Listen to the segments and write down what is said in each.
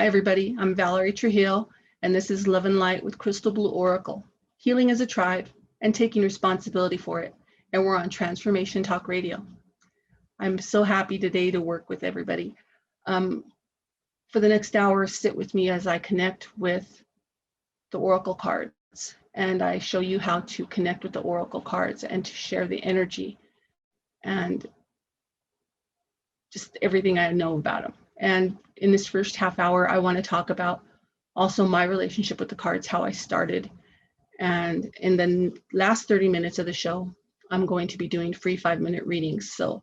Hi, everybody. I'm Valerie Trujillo, and this is Love and Light with Crystal Blue Oracle, healing as a tribe and taking responsibility for it. And we're on Transformation Talk Radio. I'm so happy today to work with everybody. For the next hour, sit with me as I connect with the Oracle cards, and I show you how to connect with the Oracle cards and to share the energy and just everything I know about them. And in this first half hour, I want to talk about also my relationship with the cards, how I started. And in the last 30 minutes of the show, I'm going to be doing free 5-minute readings. So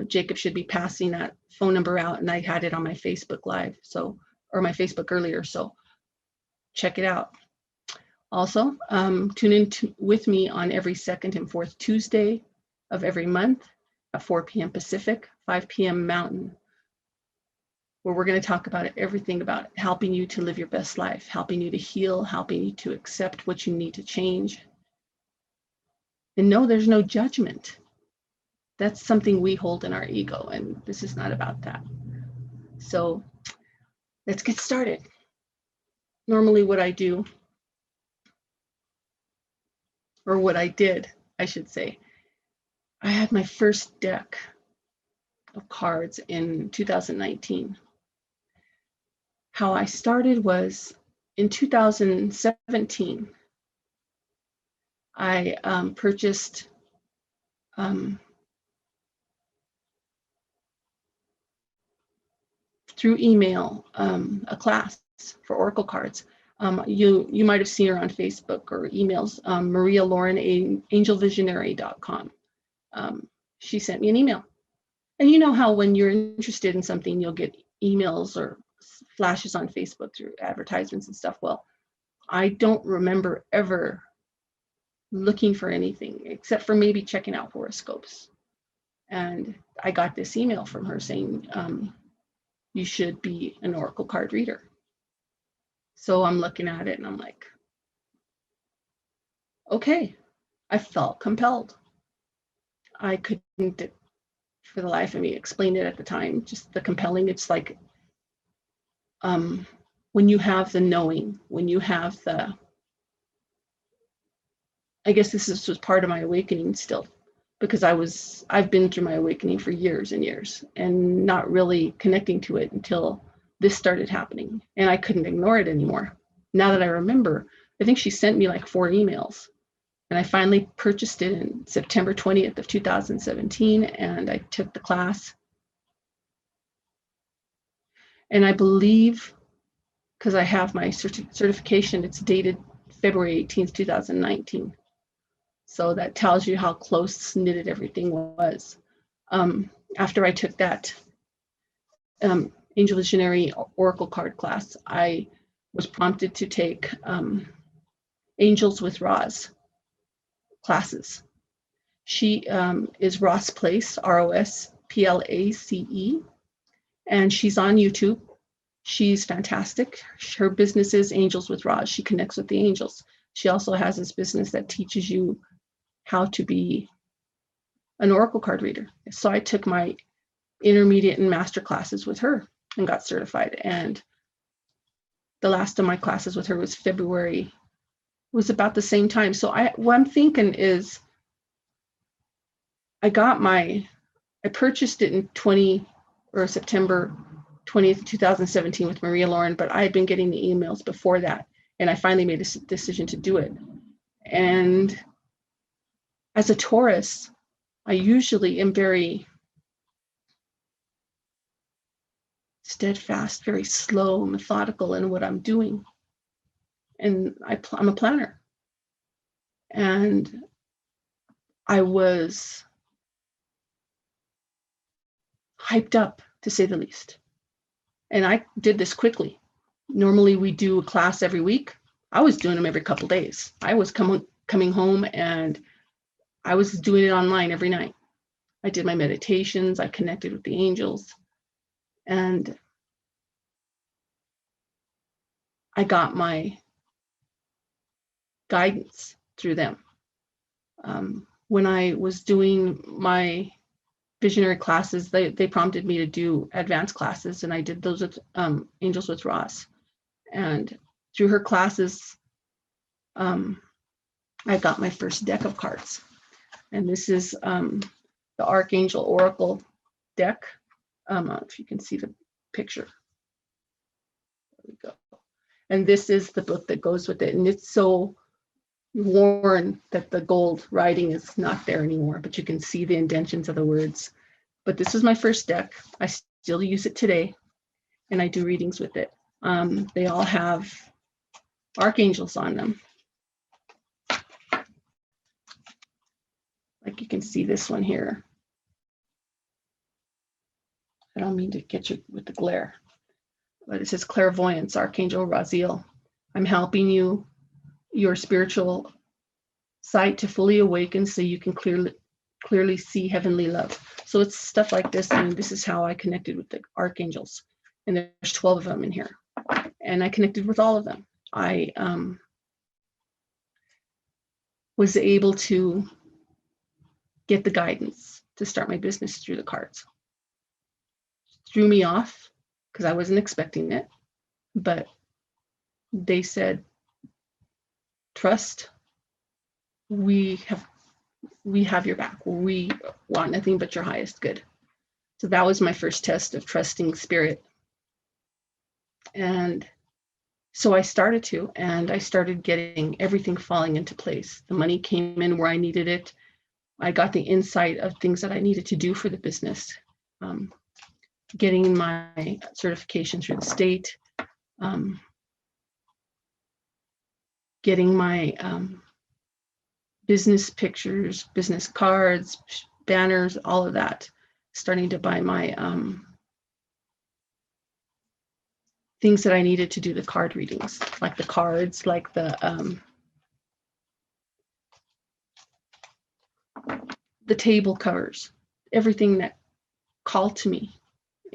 Jacob should be passing that phone number out, and I had it on my Facebook Live, or my Facebook earlier. So check it out. Also, tune in with me on every second and fourth Tuesday of every month at 4 p.m. Pacific, 5 p.m. Mountain, where we're going to talk about everything about helping you to live your best life, helping you to heal, helping you to accept what you need to change. And no, there's no judgment. That's something we hold in our ego, and this is not about that. So let's get started. Normally what I do, or what I did, I should say, I had my first deck of cards in 2019. How I started was in 2017. I purchased through email a class for Oracle cards. You might have seen her on Facebook or emails, Maria Lauren, angelvisionary.com. She sent me an email. And you know how when you're interested in something, you'll get emails or flashes on Facebook through advertisements and stuff. Well, I don't remember ever looking for anything except for maybe checking out horoscopes. And I got this email from her saying, you should be an Oracle card reader. So I'm looking at it and I'm like, okay, I felt compelled. I couldn't, for the life of me, explain it at the time, just the compelling. It's like when you have the knowing, when you have the, I guess this was part of my awakening still, because I've been through my awakening for years and years and not really connecting to it until this started happening, and I couldn't ignore it anymore. Now that I remember, I think she sent me like 4 emails, and I finally purchased it in September 20th of 2017, and I took the class. And I believe, because I have my certification, it's dated February 18th, 2019. So that tells you how close knitted everything was. After I took that Angel Visionary Oracle card class, I was prompted to take Angels with Roz classes. She is Ross Place, ROSPLACE, and she's on YouTube. She's fantastic. Her business is Angels with Roz. She connects with the angels. She also has this business that teaches you how to be an Oracle card reader. So I took my intermediate and master classes with her and got certified. And the last of my classes with her was February, was about the same time. So what I'm thinking is I purchased it in September 20th, 2017 with Maria Lauren, but I had been getting the emails before that. And I finally made a decision to do it. And as a Taurus, I usually am very steadfast, very slow, methodical in what I'm doing. And I'm a planner. And I was hyped up, to say the least. And I did this quickly. Normally we do a class every week. I was doing them every couple days. I was coming home and I was doing it online every night. I did my meditations. I connected with the angels. And I got my guidance through them. When I was doing my visionary classes, they prompted me to do advanced classes, and I did those with Angels with Roz. And through her classes, I got my first deck of cards. And this is the Archangel Oracle deck. If you can see the picture. There we go. And this is the book that goes with it. And it's so worn that the gold writing is not there anymore, but you can see the indentions of the words. But this is my first deck. I still use it today, and I do readings with it. They all have archangels on them. Like you can see this one here. I don't mean to get you with the glare, but it says clairvoyance, Archangel Raziel. I'm helping you, your spiritual sight to fully awaken so you can clearly see heavenly love. So it's stuff like this. I mean, this is how I connected with the archangels. And there's 12 of them in here. And I connected with all of them. I was able to get the guidance to start my business through the cards. Threw me off because I wasn't expecting it, but they said, trust, we have your back. We want nothing but your highest good. So that was my first test of trusting spirit. And so I started to, and I started getting everything falling into place. The money came in where I needed it. I got the insight of things that I needed to do for the business. Getting my certification through the state, getting my business pictures, business cards, banners, all of that. Starting to buy my things that I needed to do the card readings, like the cards, like the table covers, everything that called to me.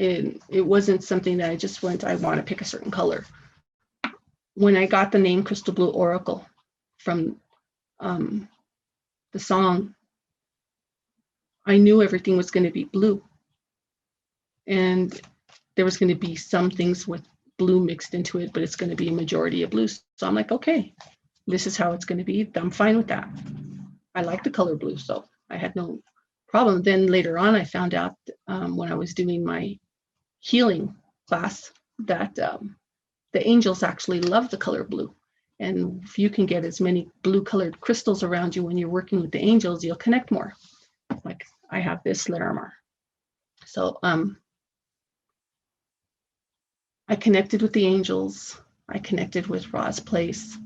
It wasn't something that I just went, I want to pick a certain color. When I got the name Crystal Blue Oracle from the song, I knew everything was going to be blue. And there was going to be some things with blue mixed into it, but it's going to be a majority of blue. So I'm like, okay, this is how it's going to be. I'm fine with that. I like the color blue, so I had no problem. Then later on, I found out when I was doing my healing class that the angels actually love the color blue. And if you can get as many blue colored crystals around you when you're working with the angels, you'll connect more. Like I have this Larimar. So I connected with the angels. I connected with Ra's Place.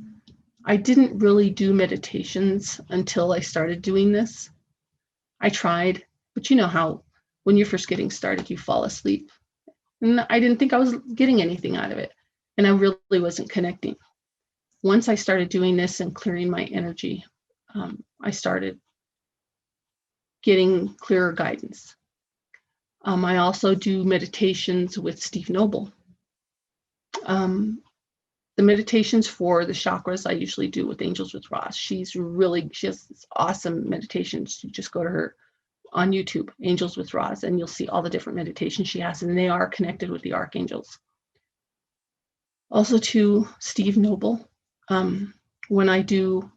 I didn't really do meditations until I started doing this. I tried, but you know how when you're first getting started, you fall asleep. And I didn't think I was getting anything out of it. And I really wasn't connecting. Once I started doing this and clearing my energy, I started getting clearer guidance. I also do meditations with Steve Noble. The meditations for the chakras I usually do with Angels with Roz. She has this awesome meditations. You just go to her on YouTube, Angels with Roz, and you'll see all the different meditations she has, and they are connected with the archangels. Also to Steve Noble, when I do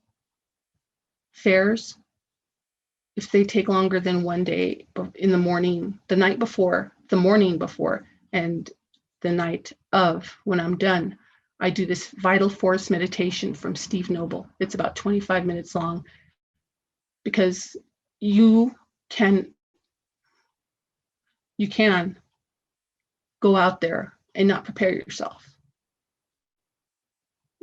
fairs, if they take longer than one day in the morning, the night before, the morning before, and the night of, when I'm done, I do this vital force meditation from Steve Noble. It's about 25 minutes long, because you can go out there and not prepare yourself.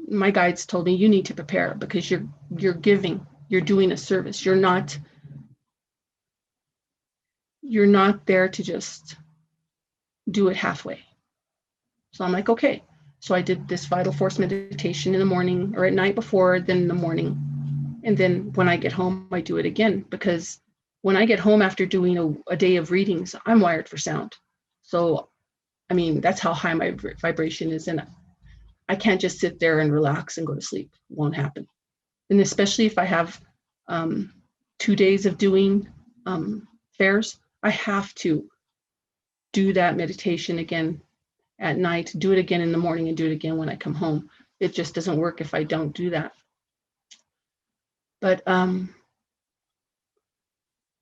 My guides told me you need to prepare, because you're giving, you're doing a service. You're not there to just do it halfway. So I'm like, okay. So I did this vital force meditation in the morning, or at night before, then in the morning. And then when I get home, I do it again, because when I get home after doing a day of readings, I'm wired for sound. So, I mean, that's how high my vibration is. And I can't just sit there and relax and go to sleep. It won't happen. And especially if I have 2 days of doing fairs, I have to do that meditation again at night, do it again in the morning, and do it again when I come home. It just doesn't work if I don't do that. But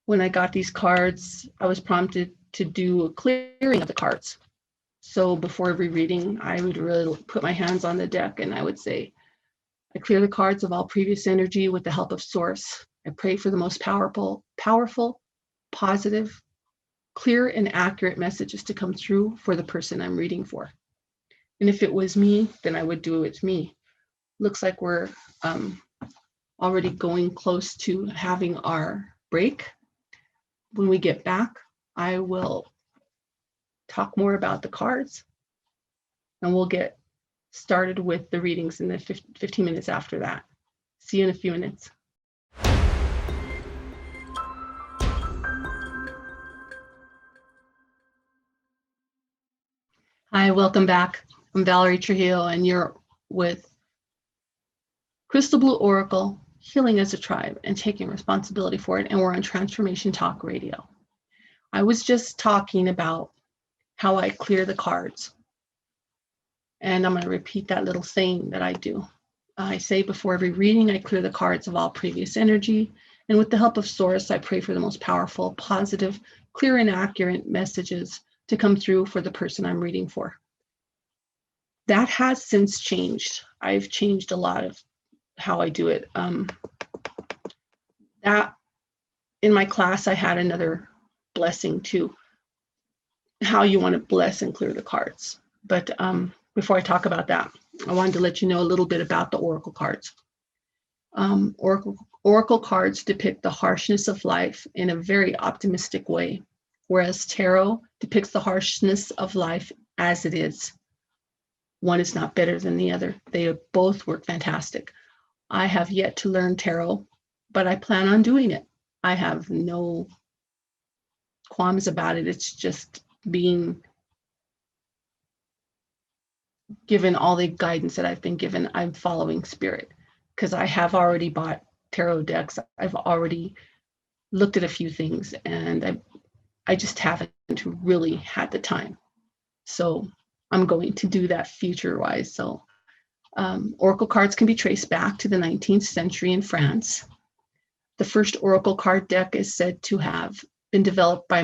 when I got these cards, I was prompted to do a clearing of the cards. So before every reading, I would really put my hands on the deck and I would say, I clear the cards of all previous energy with the help of Source. I pray for the most powerful, positive, clear and accurate messages to come through for the person I'm reading for. And if it was me, then I would do it with me. Looks like we're already going close to having our break. When we get back, I will talk more about the cards, and we'll get started with the readings in the 15 minutes after that. See you in a few minutes. Hi, welcome back. I'm Valerie Trujillo, and you're with Crystal Blue Oracle, Healing as a Tribe, and taking responsibility for it. And we're on Transformation Talk Radio. I was just talking about how I clear the cards. And I'm going to repeat that little saying that I do. I say before every reading, I clear the cards of all previous energy. And with the help of Source, I pray for the most powerful, positive, clear and accurate messages to come through for the person I'm reading for. That has since changed. I've changed a lot of how I do it. That in my class, I had another blessing too, how you want to bless and clear the cards. But before I talk about that, I wanted to let you know a little bit about the Oracle cards. Oracle cards depict the harshness of life in a very optimistic way, whereas Tarot depicts the harshness of life as it is. One is not better than the other. They both work fantastic. I have yet to learn Tarot, but I plan on doing it. I have no qualms about it. It's just being given all the guidance that I've been given. I'm following spirit, because I have already bought tarot decks. I've already looked at a few things, and I just haven't really had the time. So I'm going to do that future-wise. So Oracle cards can be traced back to the 19th century in France. The first Oracle card deck is said to have been developed by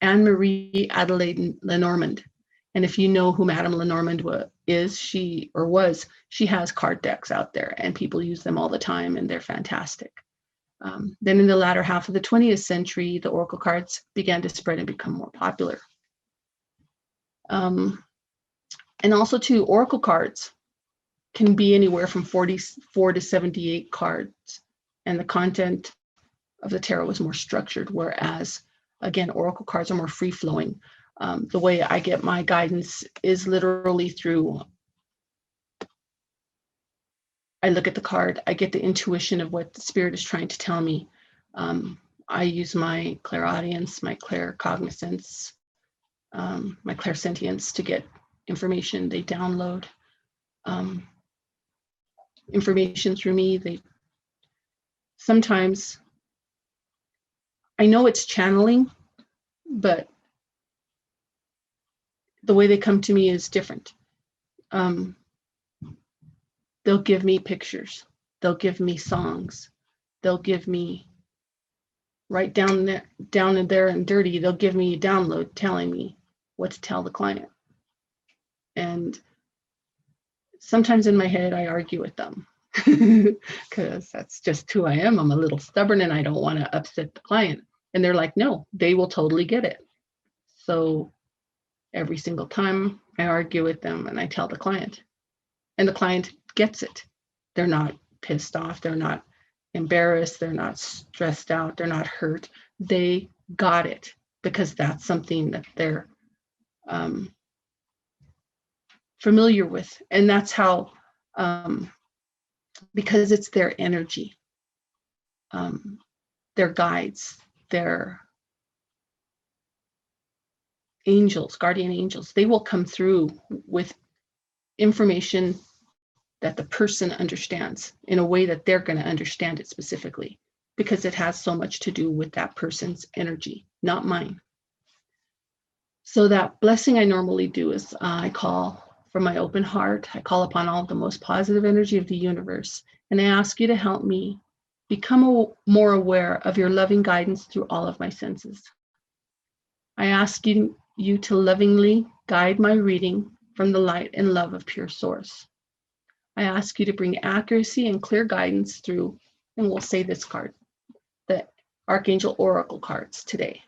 Anne-Marie Adelaide Lenormand. And if you know who Madame Lenormand is, she has card decks out there, and people use them all the time, and they're fantastic. Then in the latter half of the 20th century, the Oracle cards began to spread and become more popular. And also too, Oracle cards can be anywhere from 44 to 78 cards, and the content of the tarot is more structured, whereas, again, Oracle cards are more free-flowing. The way I get my guidance is literally through, I look at the card, I get the intuition of what the spirit is trying to tell me. I use my clairaudience, my claircognizance, my clairsentience to get information. They download information through me. Sometimes I know it's channeling, but the way they come to me is different. They'll give me pictures. They'll give me songs. They'll give me right down in there and dirty. They'll give me a download telling me what to tell the client. And sometimes in my head, I argue with them because that's just who I am. I'm a little stubborn and I don't want to upset the client. And they're like, no, they will totally get it. So every single time I argue with them and I tell the client, and the client gets it. They're not pissed off. They're not embarrassed. They're not stressed out. They're not hurt. They got it because that's something that they're familiar with. And that's how, because it's their energy, their guides, their angels, guardian angels, they will come through with information that the person understands in a way that they're going to understand it specifically, because it has so much to do with that person's energy, not mine. So that blessing I normally do is I call from my open heart. I call upon all the most positive energy of the universe, and I ask you to help me become more aware of your loving guidance through all of my senses. I ask you to lovingly guide my reading from the light and love of pure source. I ask you to bring accuracy and clear guidance through, and we'll say this card, the Archangel Oracle cards today.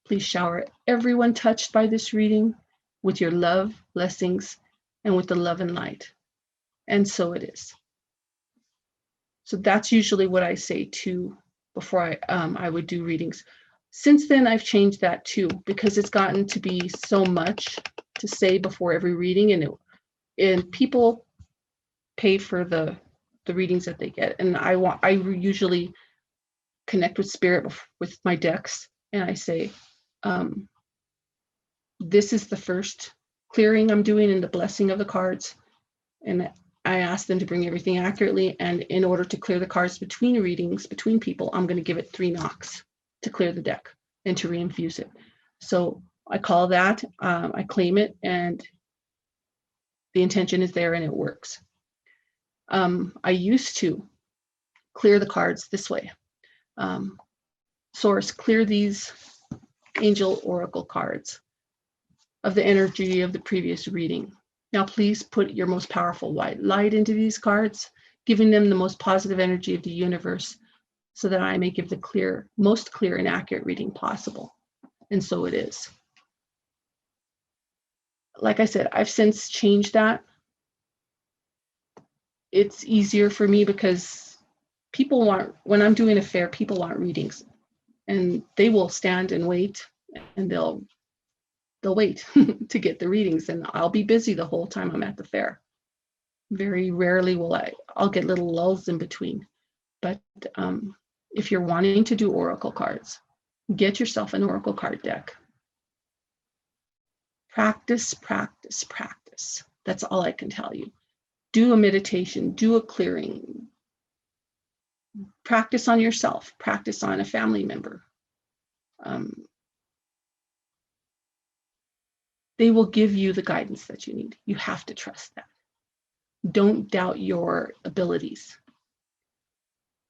Please shower everyone touched by this reading with your love, blessings, and with the love and light. And so it is. So that's usually what I say too before I would do readings. Since then, I've changed that too, because it's gotten to be so much to say before every reading, and people pay for the readings that they get. And I usually connect with spirit with my decks, and I say, this is the first clearing I'm doing in the blessing of the cards. And I ask them to bring everything accurately. And in order to clear the cards between readings, between people, I'm going to give it 3 knocks to clear the deck and to reinfuse it. So I call that, I claim it, and the intention is there and it works. I used to clear the cards this way. Source, clear these angel oracle cards of the energy of the previous reading. Now, please put your most powerful white light into these cards, giving them the most positive energy of the universe so that I may give the most clear and accurate reading possible. And so it is. Like I said, I've since changed that. It's easier for me because people when I'm doing a fair, people want readings, and they will stand and wait, and they'll wait to get the readings, and I'll be busy the whole time I'm at the fair. Very rarely will I'll get little lulls in between. But if you're wanting to do oracle cards, get yourself an oracle card deck. Practice, practice, practice. That's all I can tell you. Do a meditation, do a clearing. Practice on yourself, practice on a family member. They will give you the guidance that you need. You have to trust that. Don't doubt your abilities.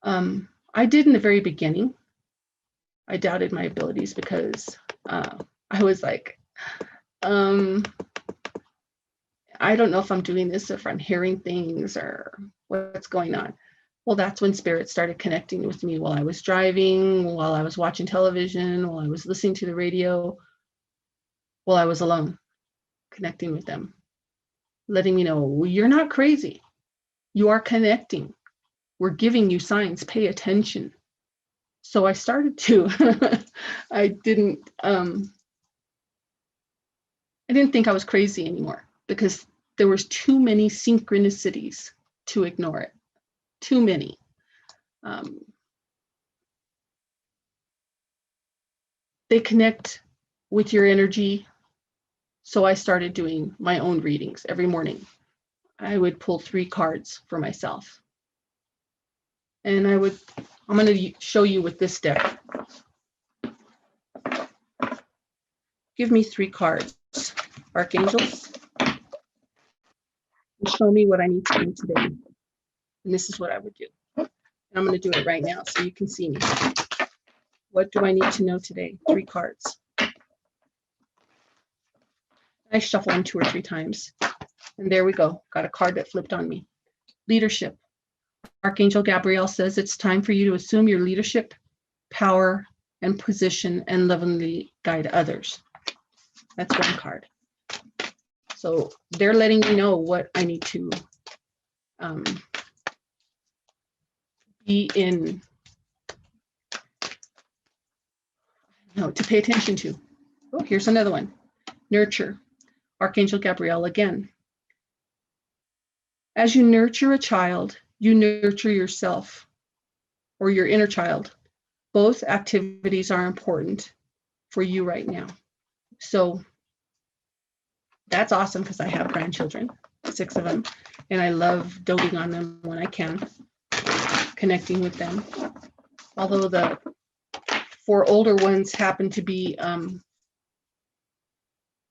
I did in the very beginning. I doubted my abilities because I was like, I don't know if I'm doing this, if I'm hearing things or what's going on. Well, that's when spirit started connecting with me while I was driving, while I was watching television, while I was listening to the radio, while I was alone, connecting with them, letting me know, well, you're not crazy. You are connecting. We're giving you signs. Pay attention. So I started to. I didn't think I was crazy anymore because there was too many synchronicities to ignore it. Too many. They connect with your energy. So I started doing my own readings every morning. I would pull 3 cards for myself. And I'm going to show you with this deck. Give me 3 cards, archangels, and show me what I need to do today. And this is what I would do. And I'm going to do it right now so you can see me. What do I need to know today? 3 cards. I shuffle them 2 or 3 times. And there we go. Got a card that flipped on me. Leadership. Archangel Gabriel says it's time for you to assume your leadership, power, and position and lovingly guide others. That's one card. So they're letting me know what I need to be in, to pay attention to. Oh, here's another one. Nurture. Archangel Gabriel again. As you nurture a child, you nurture yourself or your inner child. Both activities are important for you right now. So that's awesome because I have grandchildren, 6 of them, and I love doting on them when I can, connecting with them. Although the 4 older ones happen to be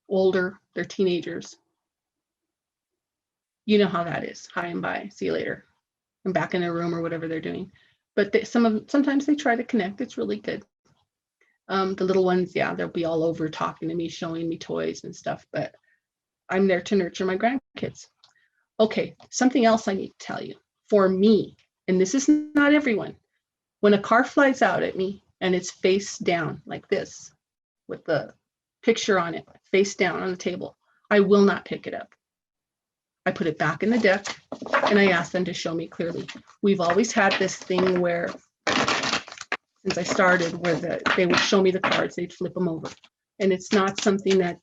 older, they're teenagers. You know how that is. Hi and bye. See you later. I'm back in their room or whatever they're doing. But sometimes they try to connect. It's really good. The little ones, yeah, they'll be all over talking to me, showing me toys and stuff. But I'm there to nurture my grandkids. Okay, something else I need to tell you. For me, and this is not everyone, when a car flies out at me and it's face down like this, with the picture on it, face down on the table, I will not pick it up. I put it back in the deck and I ask them to show me clearly. We've always had this thing where, since I started, where they would show me the cards, they'd flip them over. And it's not something that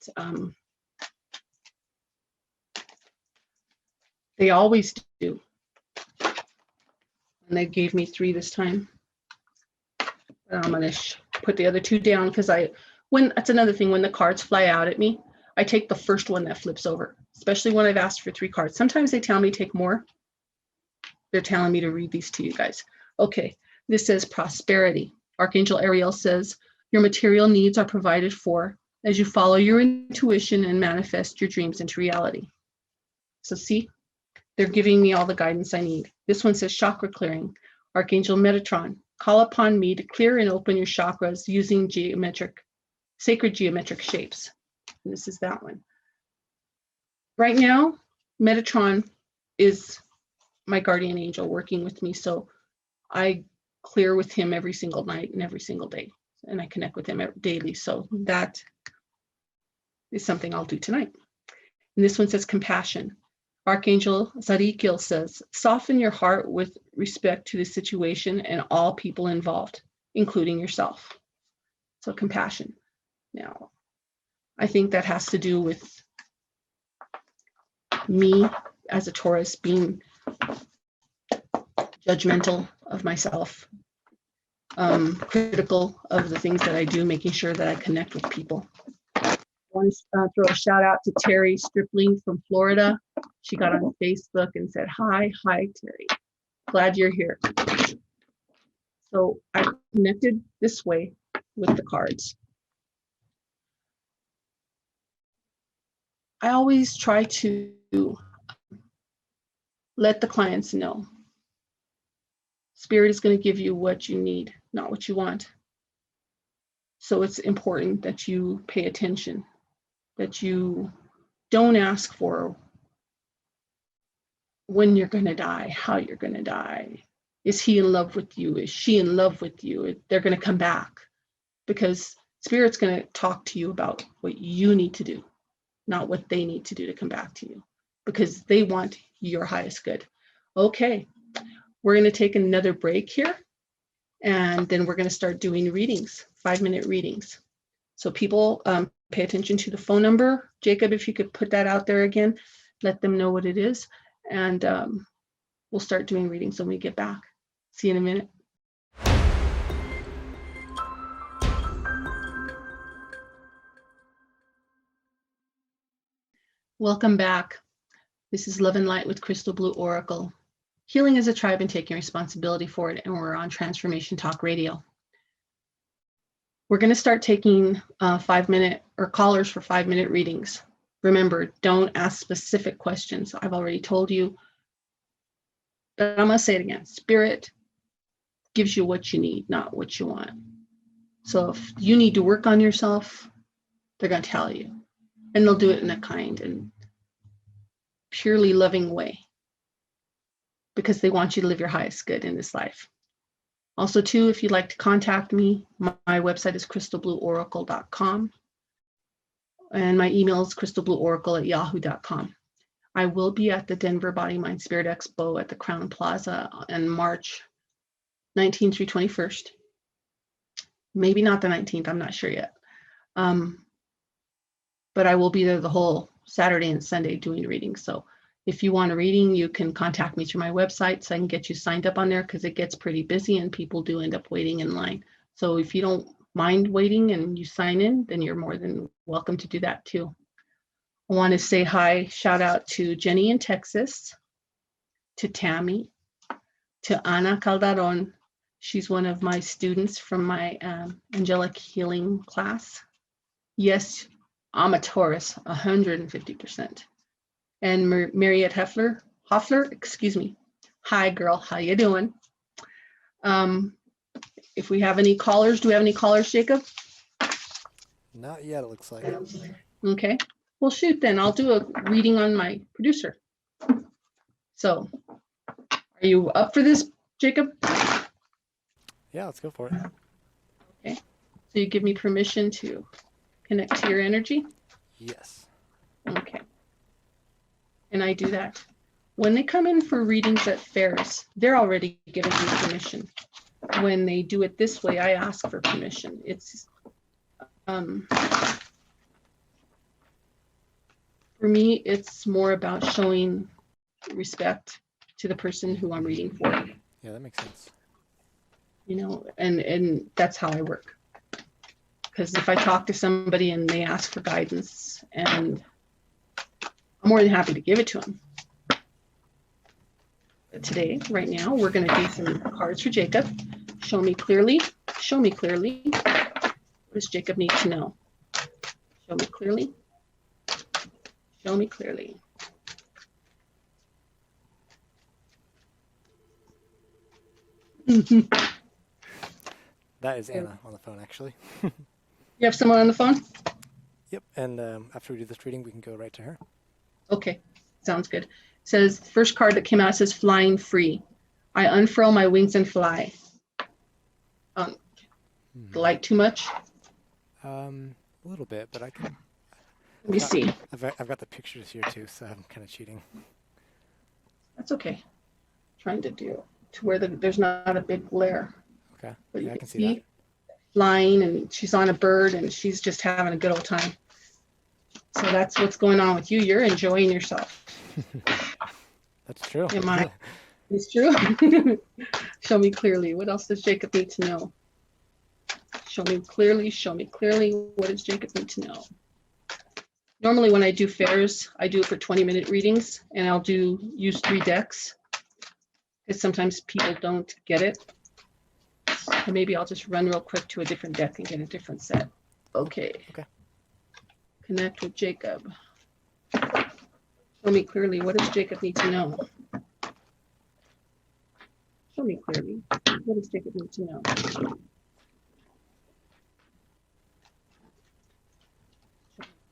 they always do. And they gave me 3 this time. But I'm gonna put the other 2 down because that's another thing, when the cards fly out at me, I take the first one that flips over, especially when I've asked for 3 cards. Sometimes they tell me take more. They're telling me to read these to you guys. Okay, this says prosperity. Archangel Ariel says your material needs are provided for as you follow your intuition and manifest your dreams into reality. So see, they're giving me all the guidance I need. This one says chakra clearing. Archangel Metatron, call upon me to clear and open your chakras using sacred geometric shapes. And this is that one. Right now, Metatron is my guardian angel working with me. So I clear with him every single night and every single day. And I connect with him daily. So that is something I'll do tonight. And this one says compassion. Archangel Zadkiel says, soften your heart with respect to the situation and all people involved, including yourself. So compassion. Now, I think that has to do with me as a Taurus being judgmental of myself, critical of the things that I do, making sure that I connect with people. I want to throw a shout out to Terry Stripling from Florida. She got on Facebook and said, hi Terry, glad you're here. So I connected this way with the cards. I always try to let the clients know Spirit is going to give you what you need, not what you want. So it's important that you pay attention, that you don't ask for when you're going to die, how you're going to die. Is he in love with you? Is she in love with you? They're going to come back, because Spirit's going to talk to you about what you need to do, not what they need to do to come back to you, because they want your highest good. Okay, we're going to take another break here, and then we're going to start doing readings, 5-minute readings. So people pay attention to the phone number. Jacob, if you could put that out there again, let them know what it is, and we'll start doing readings when we get back. See you in a minute. Welcome back. This is Love and Light with Crystal Blue Oracle. Healing as a tribe and taking responsibility for it, and we're on Transformation Talk Radio. We're going to start taking 5-minute or callers for 5-minute readings. Remember, don't ask specific questions. I've already told you, but I'm going to say it again. Spirit gives you what you need, not what you want. So if you need to work on yourself, they're going to tell you, and they'll do it in a kind and purely loving way, because they want you to live your highest good in this life. Also, too, if you'd like to contact me, my website is crystalblueoracle.com, and my email is crystalblueoracle@yahoo.com. I will be at the Denver Body Mind Spirit Expo at the Crown Plaza on March 19th through 21st. Maybe not the 19th, I'm not sure yet. But I will be there the whole Saturday and Sunday doing readings. So if you want a reading, you can contact me through my website so I can get you signed up on there, because it gets pretty busy and people do end up waiting in line. So if you don't mind waiting and you sign in, then you're more than welcome to do that too. I want to say hi, shout out to Jenny in Texas, to Tammy, to Ana Calderon. She's one of my students from my angelic healing class. Yes, I'm a Taurus, 150%. And Mariette Hoffler, excuse me. Hi, girl. How you doing? If we have any callers, do we have any callers, Jacob? Not yet, it looks like. Okay. Well, shoot then. I'll do a reading on my producer. So, are you up for this, Jacob? Yeah, let's go for it. Okay. So you give me permission to connect to your energy? Yes. Okay. And I do that. When they come in for readings at fairs, they're already giving me permission. When they do it this way, I ask for permission. It's for me, it's more about showing respect to the person who I'm reading for. Yeah, that makes sense. You know, and that's how I work. Because if I talk to somebody and they ask for guidance, and I'm more than happy to give it to them. But today, right now, we're going to do some cards for Jacob. Show me clearly. Show me clearly. What does Jacob need to know? Show me clearly. Show me clearly. That is Anna on the phone, actually. You have someone on the phone? Yep, and after we do this reading, we can go right to her. Okay, sounds good. It says, first card that came out says flying free. I unfurl my wings and fly. Light too much? A little bit, but I can. Let me see. I've got the pictures here too, so I'm kind of cheating. That's okay. Trying to do to where there's not a big glare. Okay, But yeah, I can see that. Flying, and she's on a bird, and she's just having a good old time. So that's what's going on with you. You're enjoying yourself. That's true. Am I? It's true. Show me clearly. What else does Jacob need to know? Show me clearly. Show me clearly. What does Jacob need to know? Normally when I do fairs, I do it for 20-minute readings, and I'll use 3 decks, because sometimes people don't get it. So maybe I'll just run real quick to a different deck and get a different set. Okay. Okay. Connect with Jacob. Show me clearly. What does Jacob need to know? Show me clearly. What does Jacob need to know?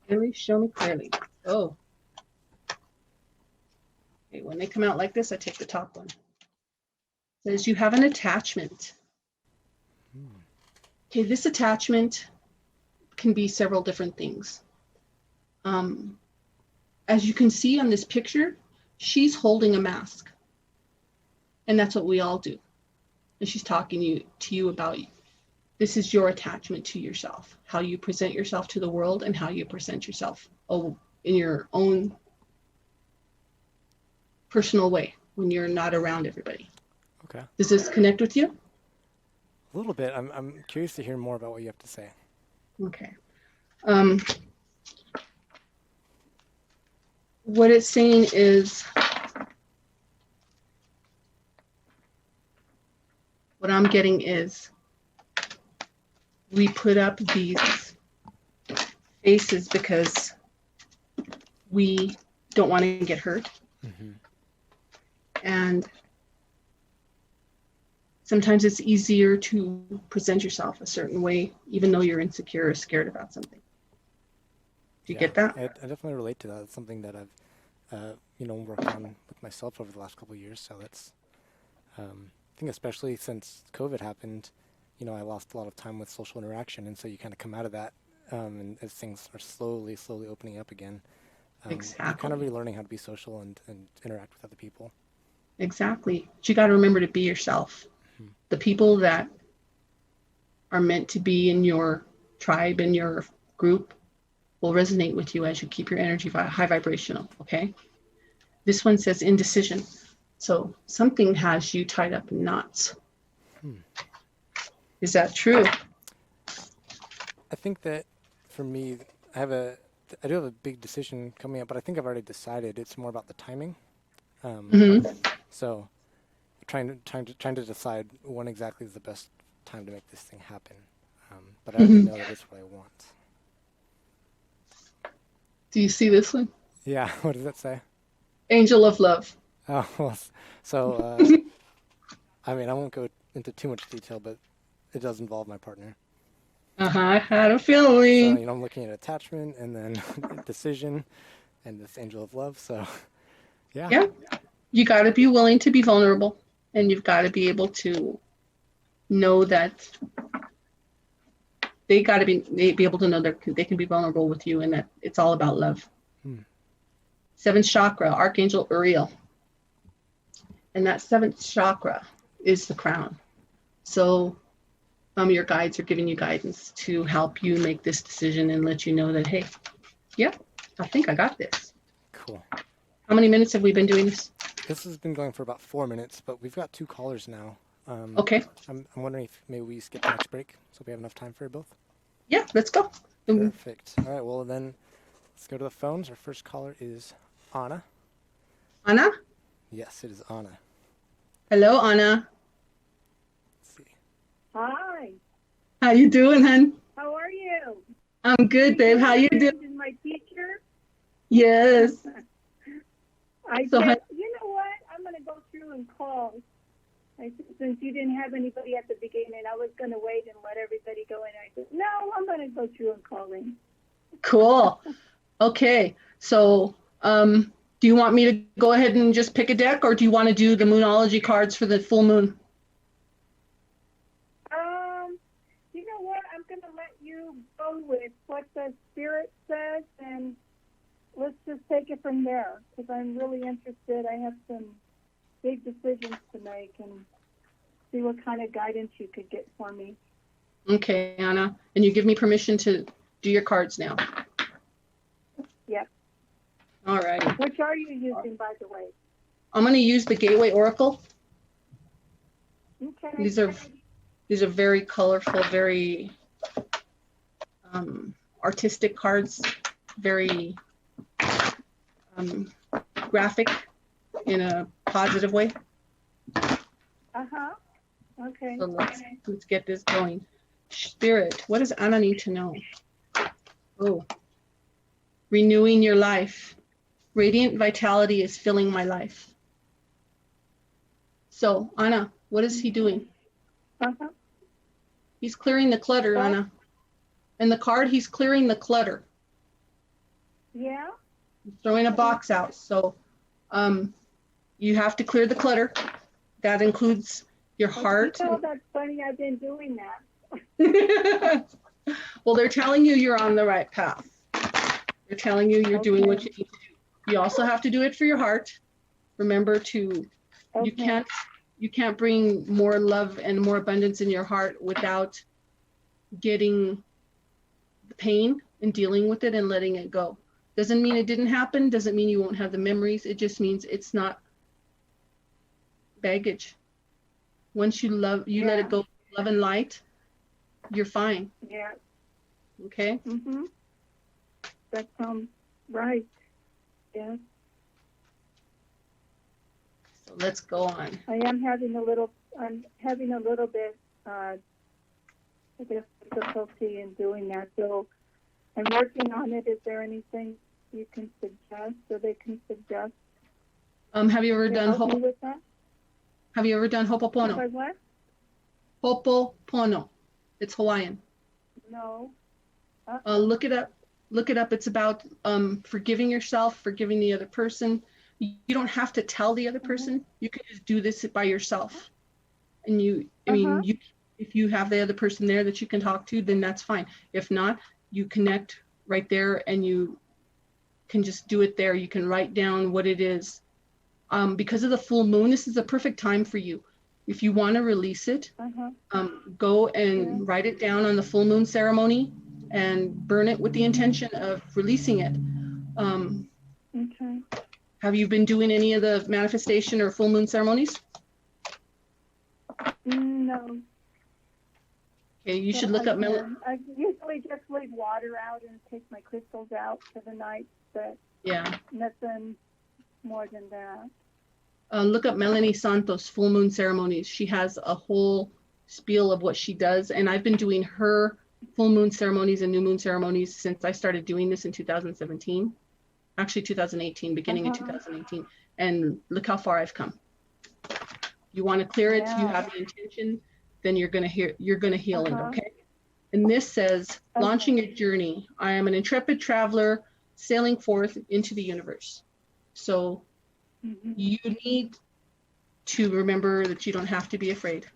Clearly, show me clearly. Oh. Okay, when they come out like this, I take the top one. It says you have an attachment. Okay, this attachment can be several different things. As you can see on this picture, she's holding a mask. And that's what we all do. And she's talking to you about this is your attachment to yourself, how you present yourself to the world and how you present yourself in your own personal way when you're not around everybody. Okay. Does this connect with you? A little bit. I'm curious to hear more about what you have to say. Okay. What it's saying is, what I'm getting is, we put up these faces because we don't want to get hurt. Mm-hmm. And sometimes it's easier to present yourself a certain way, even though you're insecure or scared about something. Do you get that? I definitely relate to that. It's something that I've worked on with myself over the last couple of years. So that's, I think especially since COVID happened, I lost a lot of time with social interaction. And so you kind of come out of that, and as things are slowly opening up again, you're kind of Exactly. relearning how to be social and interact with other people. Exactly. But you got to remember to be yourself. Mhm. The people that are meant to be in your tribe, in your group, will resonate with you as you keep your energy high vibrational. Okay. This one says indecision. So something has you tied up in knots. Hmm. Is that true? I think that for me, I do have a big decision coming up, but I think I've already decided. It's more about the timing. Mm-hmm. So trying to decide when exactly is the best time to make this thing happen. But I already Mm-hmm. know that it's what I want. Do you see this one? Yeah. What does that say? Angel of love. Oh, well, so I mean, I won't go into too much detail, but it does involve my partner. I had a So, feeling. I'm looking at attachment and then decision and this angel of love. So, yeah. Yeah. You got to be willing to be vulnerable, and you've got to be able to know that they got to be able to know that they can be vulnerable with you, and that it's all about love. Hmm. Seventh chakra, Archangel Uriel. And that seventh chakra is the crown. So your guides are giving you guidance to help you make this decision and let you know that, hey, yeah, I think I got this. Cool. How many minutes have we been doing this? This has been going for about 4 minutes, but we've got 2 callers now. Okay. I'm wondering if maybe we skip the next break so we have enough time for you both. Yeah, let's go. Perfect. All right, well then let's go to the phones. Our first caller is Anna. Anna? Yes, it is Anna. Hello, Anna. Let's see. Hi. How you doing, hun? How are you? I'm good, babe. How you doing? Is my teacher? Yes. I So, said, you know what? I'm going to go through and call. I said, since you didn't have anybody at the beginning, I was going to wait and let everybody go in. I said, no, I'm going to go through and call in. Cool. Okay. So, do you want me to go ahead and just pick a deck, or do you want to do the Moonology cards for the full moon? You know what? I'm going to let you go with what the spirit says, and let's just take it from there, because I'm really interested. I have some big decisions to make, and see what kind of guidance you could get for me. Okay, Anna. And you give me permission to do your cards now. Yep. All right. Which are you using, by the way? I'm going to use the Gateway Oracle. Okay. These are very colorful, very artistic cards, very graphic in a positive way. Uh-huh. Okay. So let's get this going. Spirit, what does Anna need to know? Oh, renewing your life. Radiant vitality is filling my life. So, Anna, what is he doing? Uh-huh. He's clearing the clutter, Anna. In the card, he's clearing the clutter. Yeah. He's throwing a box out. So you have to clear the clutter. That includes your heart. You know, that's funny. I've been doing that. Well, they're telling you you're on the right path. They're telling you you're doing what you need to do. You also have to do it for your heart. Remember to, you can't bring more love and more abundance in your heart without getting the pain and dealing with it and letting it go. Doesn't mean it didn't happen. Doesn't mean you won't have the memories. It just means it's not baggage. Once you let it go, love and light, you're fine. Yeah. Okay. Mm-hmm. That sounds right. Yes. So let's go on. I'm having a little bit I guess difficulty in doing that. So I'm working on it. Is there anything you can suggest, or they can suggest? Have you ever done help me with that? Have you ever done Ho'oponopono? Have I what? Ho'oponopono. It's Hawaiian. No. Look it up. Look it up. It's about forgiving yourself, forgiving the other person. You don't have to tell the other person. You can just do this by yourself. And if you have the other person there that you can talk to, then that's fine. If not, you connect right there and you can just do it there. You can write down what it is. Because of the full moon, this is a perfect time for you. If you want to release it, go and write it down on the full moon ceremony and burn it with the intention of releasing it. Okay. Have you been doing any of the manifestation or full moon ceremonies? No. Okay, you should look up I usually just leave water out and take my crystals out for the night, but nothing more than that. Look up Melanie Santos full moon ceremonies. She has a whole spiel of what she does, and I've been doing her full moon ceremonies and new moon ceremonies since I started doing this in 2017. Actually 2018, beginning of 2018. And look how far I've come. You want to clear it, you have the intention, then you're gonna heal it, okay? And this says, launching a journey. I am an intrepid traveler sailing forth into the universe. So you need to remember that you don't have to be afraid.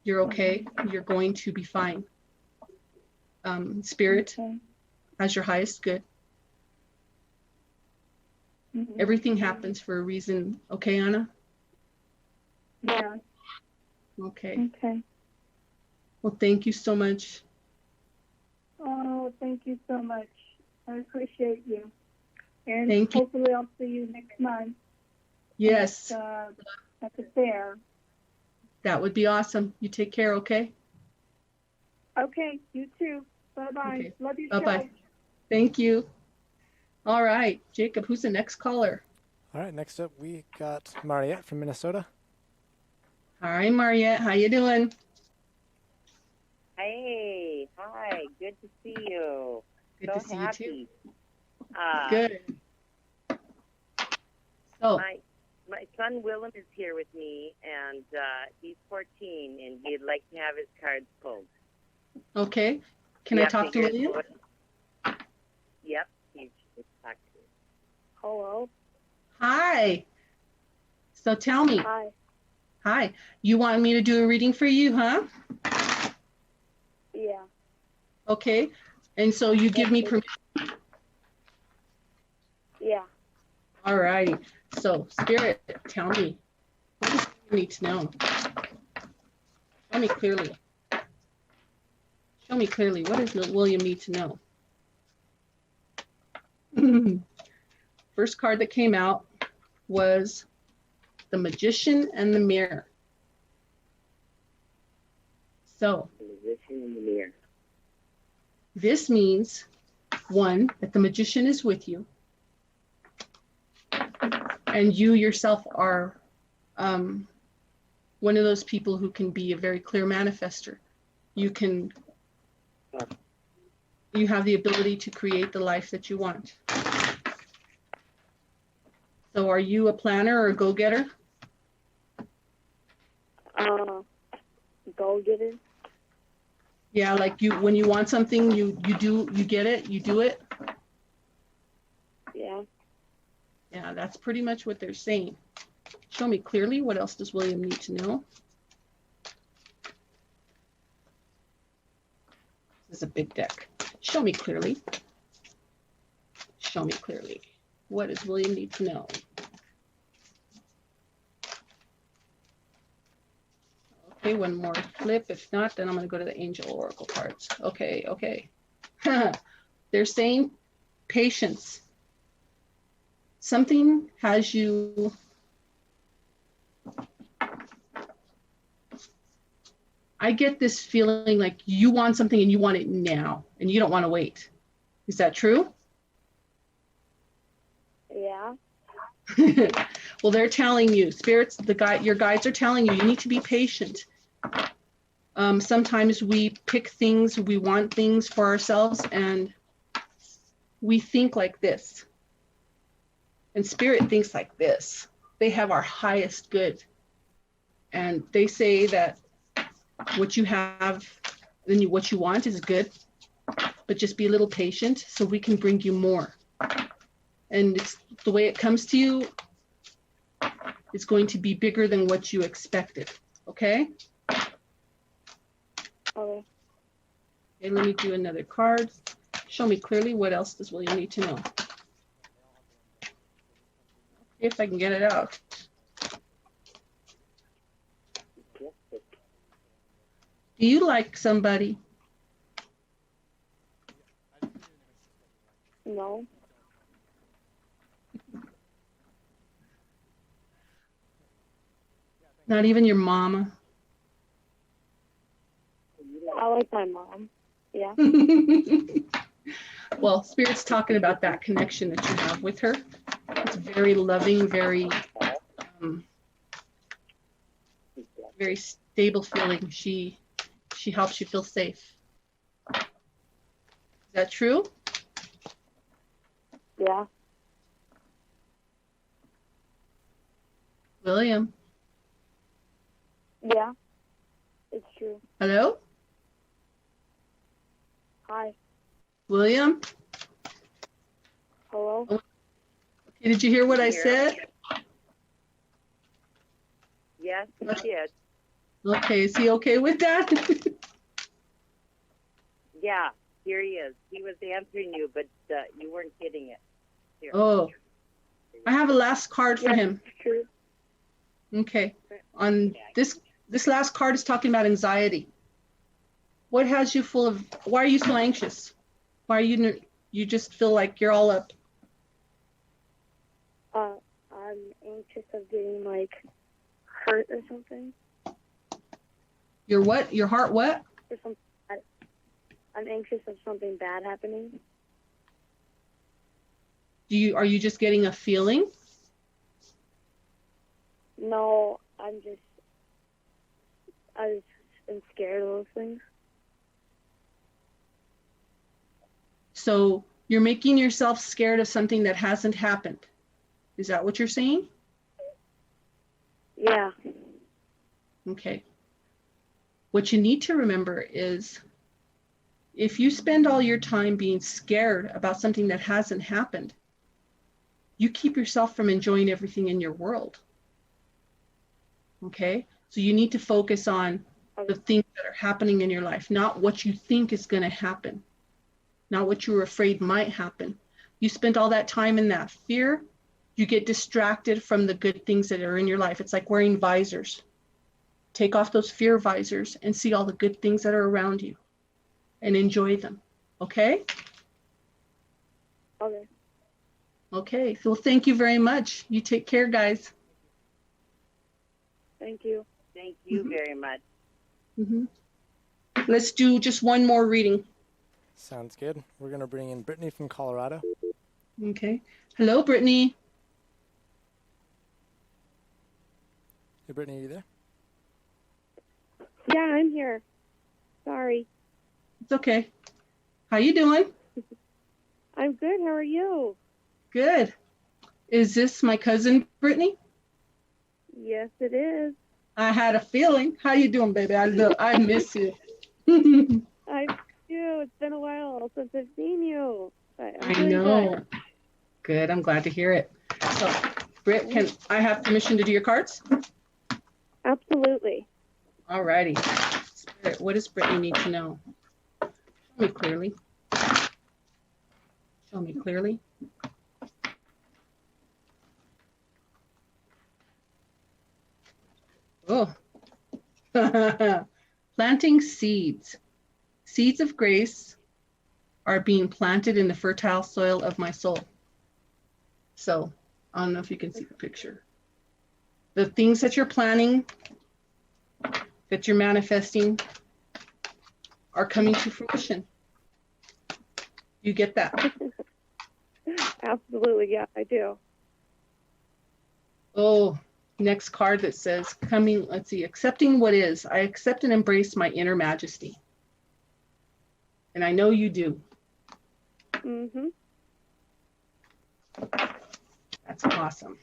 You're okay, you're going to be fine. Spirit has your highest good. Everything happens for a reason. Okay, Anna? Yeah. Okay. Okay. Well, thank you so much. Oh, thank you so much. I appreciate you. And Thank you. hopefully I'll see you next month. Yes. At the fair. That would be awesome. You take care, okay? Okay, you too. Bye-bye. Okay. Love you. Bye-bye. Thank you. All right, Jacob, who's the next caller? All right, next up we got Mariette from Minnesota. Hi, Mariette. How you doing? Hey, hi. Good to see you. Good so to see happy. you too. Good. So my son Willem is here with me, and he's 14, and he'd like to have his cards pulled. Okay. Can I talk to William? Yep. You should talk to him. Hello. Hi. So tell me. Hi. Hi. You want me to do a reading for you, huh? Yeah. Okay. And so you give me permission? Yeah. All right. So, Spirit, tell me. What do you need to know? Show me clearly. Show me clearly. What does William need to know? First card that came out was the Magician and the Mirror. So, The Magician in the Mirror. This means, one, that the Magician is with you. And you yourself are one of those people who can be a very clear manifester. You have the ability to create the life that you want. So are you a planner or a go-getter? Go-getter. Yeah, like when you want something, you get it, you do it. Yeah. Yeah, that's pretty much what they're saying. Show me clearly. What else does William need to know? This is a big deck. Show me clearly. Show me clearly. What does William need to know? Okay, one more flip. If not, then I'm going to go to the Angel Oracle cards. Okay, okay. They're saying patience. Something has you I get this feeling like you want something and you want it now and you don't want to wait. Is that true? Yeah. Well, they're telling you, spirits, your guides are telling you, you need to be patient. Sometimes we pick things, we want things for ourselves, and we think like this. And spirit thinks like this. They have our highest good. And they say that what you have, then what you want is good. but just be a little patient so we can bring you more. And it's the way it comes to you, it's going to be bigger than what you expected. Okay? Okay. Okay, let me do another card. Show me clearly, what else does William need to know? If I can get it out. Do you like somebody? No. Not even your mama? I like my mom. Yeah. Well, Spirit's talking about that connection that you have with her. It's very loving, very, very stable feeling. She helps you feel safe. Is that true? Yeah. William? Yeah. It's true. Hello? Hi. William? Hello? Okay, did you hear what I said? Yes, he did. Okay, is he okay with that? Yeah, here he is. He was answering you, but you weren't getting it. Here. Oh, I have a last card for him. It's true. Okay, on this last card is talking about anxiety. What has you full of, why are you so anxious? Why are you just feel like you're all up? I'm anxious of getting like hurt or something. Your what? Your heart what? Or something bad. I'm anxious of something bad happening. Are you just getting a feeling? No, I just am scared of those things. So you're making yourself scared of something that hasn't happened. Is that what you're saying? Yeah. Okay. What you need to remember is if you spend all your time being scared about something that hasn't happened, you keep yourself from enjoying everything in your world. Okay? So you need to focus on the things that are happening in your life, not what you think is going to happen, not what you're afraid might happen. You spent all that time in that fear, you get distracted from the good things that are in your life. It's like wearing visors. Take off those fear visors and see all the good things that are around you and enjoy them. Okay? Okay. Okay. So thank you very much. You take care, guys. Thank you. Thank you very much. Let's do just one more reading. Sounds good. We're going to bring in Brittany from Colorado. Okay. Hello, Brittany. Hey, Brittany, are you there? Yeah, I'm here. Sorry. It's okay. How you doing? I'm good. How are you? Good. Is this my cousin, Brittany? Yes, it is. I had a feeling. How you doing, baby? I miss you. I do. It's been a while since I've seen you. I know. Good. I'm glad to hear it. So, Britt, can I have permission to do your cards? Absolutely. All righty. Spirit, what does Brittany need to know? Show me clearly. Show me clearly. Oh. Planting seeds. Seeds of grace are being planted in the fertile soil of my soul. So, I don't know if you can see the picture. The things that you're planning, that you're manifesting, are coming to fruition. You get that? Absolutely. Yeah, I do. Oh, next card that says coming, let's see, accepting what is. I accept and embrace my inner majesty. And I know you do. Mm-hmm. That's awesome.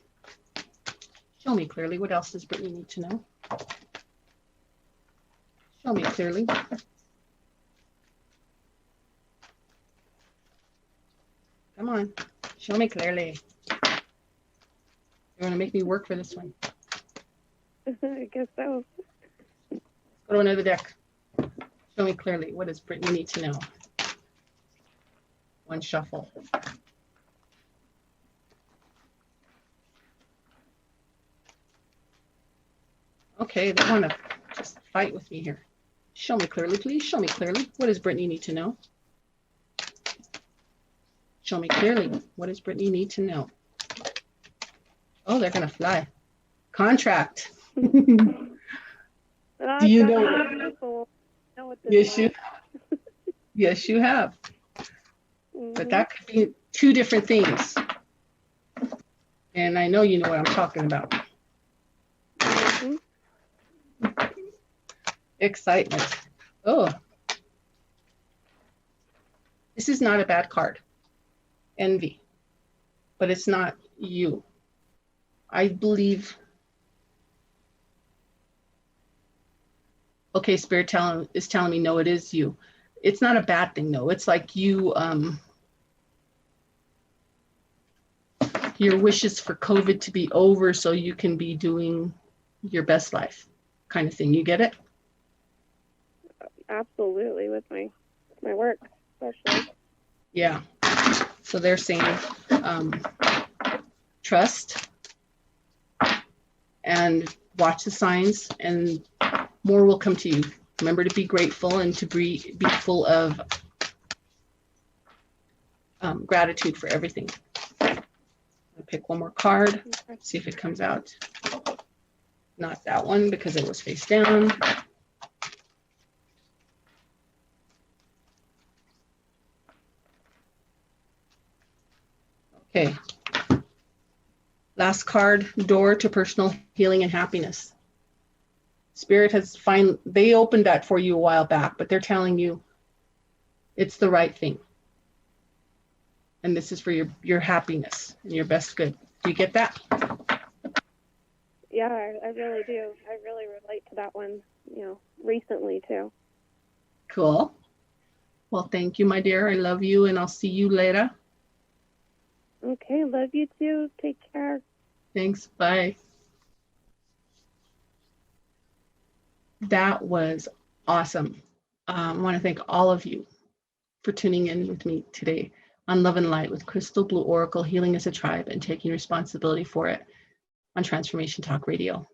Show me clearly. What else does Brittany need to know? Show me clearly. on. Show me clearly. You want to make me work for this one? I guess so. Go to another deck. Show me clearly. What does Brittany need to know? One shuffle. Okay, they want to just fight with me here. Show me clearly, please. Show me clearly. What does Brittany need to know? Show me clearly. What does Brittany need to know? Oh, they're going to fly. Contract. Do you know? Yes, you. Yes, you have. But that could be two different things. And I know you know what I'm talking about. Excitement. Oh. This is not a bad card. Envy. But it's not you. I believe. Okay, Spirit is telling me, no, it is you. It's not a bad thing, though. It's like you, your wish is for COVID to be over so you can be doing your best life kind of thing. You get it? Absolutely, with my work, especially. Yeah. So they're saying trust and watch the signs, and more will come to you. Remember to be grateful and to be full of gratitude for everything. I'll pick one more card, see if it comes out. Not that one because it was face down. Okay. Last card, door to personal healing and happiness. Spirit they opened that for you a while back, but they're telling you it's the right thing. And this is for your happiness and your best good. Do you get that? Yeah, I really do. I really relate to that one, recently too. Cool. Well, thank you, my dear. I love you, and I'll see you later. Okay, love you too. Take care. Thanks. Bye. That was awesome. I want to thank all of you for tuning in with me today on Love and Light with Crystal Blue Oracle, Healing as a Tribe, and taking responsibility for it on Transformation Talk Radio.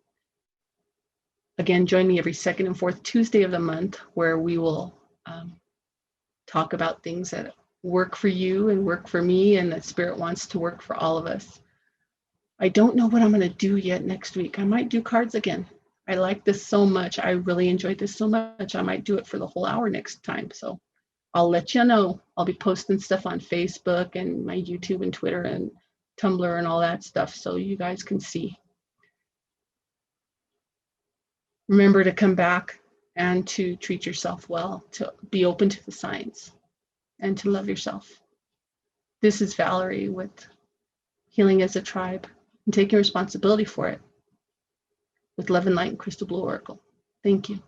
Again, join me every second and fourth Tuesday of the month, where we will talk about things that work for you and work for me, and that Spirit wants to work for all of us. I don't know what I'm going to do yet next week. I might do cards again. I like this so much. I really enjoyed this so much. I might do it for the whole hour next time. So I'll let you know. I'll be posting stuff on Facebook and my YouTube and Twitter and Tumblr and all that stuff, so you guys can see. Remember to come back and to treat yourself well, to be open to the signs, and to love yourself. This is Valerie with Healing as a Tribe and taking responsibility for it with Love and Light and Crystal Blue Oracle. Thank you.